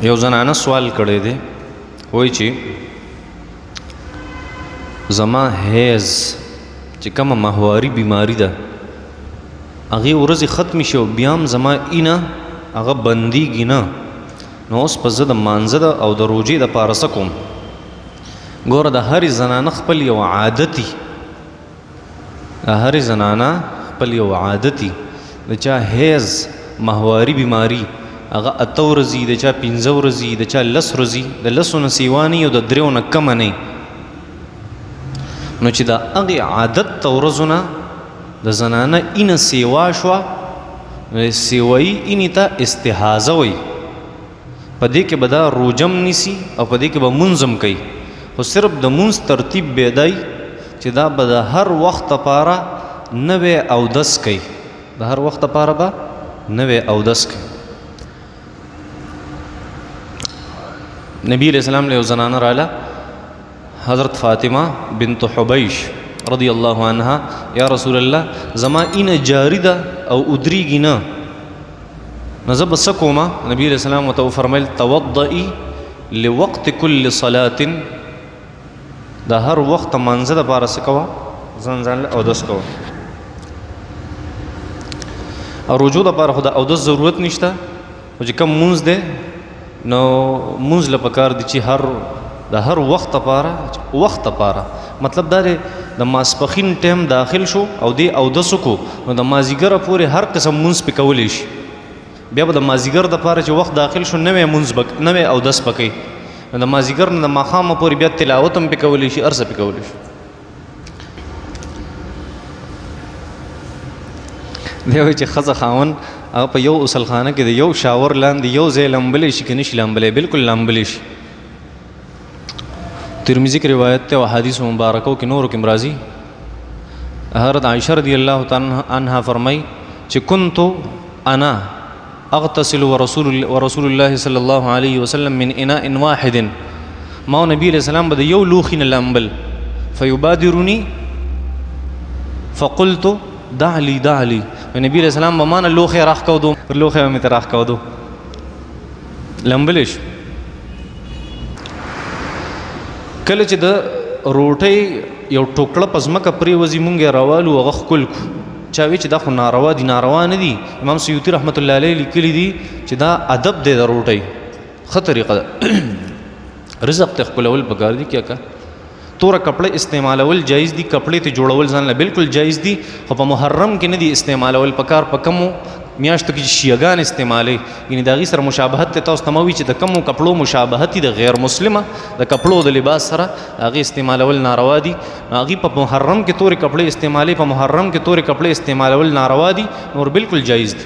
یو زنانه سوال کړی دی، وایي چې زما حیض چې کومه ماهواري بیماری ده هغې ورځې ختمې شي او بیا هم زما اینه هغه بندېږي نه، نو اوس په زه د مانځه ده او د روژې دپاره څه کوم؟ ګوره د هرې زنانه خپل یو عادتي، د هرې زنانه خپل یو عادتي، د چا حیض ماهواري بیماری هغه 8 ورځې، د چا 15 ورځې، د چا 10 ورځې، د 10 نه سیوا نه او د 3 نه کمه نه. نو چې د هغې عادت د ورځو نه د زنانه اینه سیوا شوه، نو سیوایي اینې ته استحاضه وایي. په دې کې به دا روجم نیسي او په دې کې به مونځ هم کوي، خو صرف د مونځ ترتیب به دی چې دا به د هر وخت دپاره نوی اودس کوي، د هر وخت دپاره به نوی اودس کوي. نبی علیہ السلام له یو زنانه راله، حضرت فاطمه بنت حبیش رضی الله عنها، یا رسول الله زما اینه جاری ده او ادریږي نه، نو زه به څه کومه؟ نبی علیہ السلام ورته وفرمیل توضئي لوقت کل صلاة، د هر وخت مانځه دپاره څه کوه؟ ځان له اودس کوه. او رجوع دپاره خو د اودس ضرورت نشته، خو چې کوم مونځ دی نو مونځ له پکار دی چې د هر وخت دپاره، وخت دپاره مطلب دا دی د ماسپښین ټایم داخل شو او دی اودس وکړو، نو د مازدیګره پورې هر قسم مونځ پې کولی شي. بیا به د مازدیګر دپاره چې وخت داخل شو نوی مونځ نوی اودس به کوي، نو د مازدیګر نه د ماښامه پورې بیا تلاوت هم پې کولی شي، هر څه پې کولی شي. دی وایي چې ښځه خاوند هغه په یو غسلخانه کې د یو شاور لاندې یو ځای لامبلی شي که نه شي لامبلی؟ بالکل لامبلی شي. ترمذي کې روایت ته او حدیث مبارکو کې نورو کې راځي، حضرت عائشہ رضی الله تعالی عنها فرمای چې كنت انا اغتسل ورسول الله صلی الله علیه وسلم من اناء واحد، ما نبی علیہ السلام به یو لوښي نه لامبل، فیبادرنی فقلت دع لي دع لي، نبی علیہ السلام به ما نه لوښی راښکودو، لوښی به مې ته راښکودو لامبلی شو. کله چې د روټۍ یو ټوکړه په ځمکه پرېوځي مونږ یې راوالو هغه ښکل کړو، چا وی چې دا خو ناروا دي، ناروا نه دي. امام سیوطي رحمت الله علیه لیکلی دي چې دا ادب دی د روټۍ، ښه طریقه ده. رزق ته ښکلول پکار دي، کیا کا توره کپړه استعمالول جایز دي، کپړې ته جوړول ځان له بالکل جایز دي، خو په محرم کې نه دي استعمالول پکار. په کمو میاشتو کې شیعګان استعمالوي، یعنی د هغې سره مشابهت ته تاسو ته مه وي چې د کمو کپړو مشابهت د غیر مسلمه د کپړو د لباس سره هغې استعمالول ناروا دي. هغې په محرم کې تورې کپړې استعمالوي، په محرم کې تورې کپړې استعمالول ناروا دي، نور بالکل جایز دي.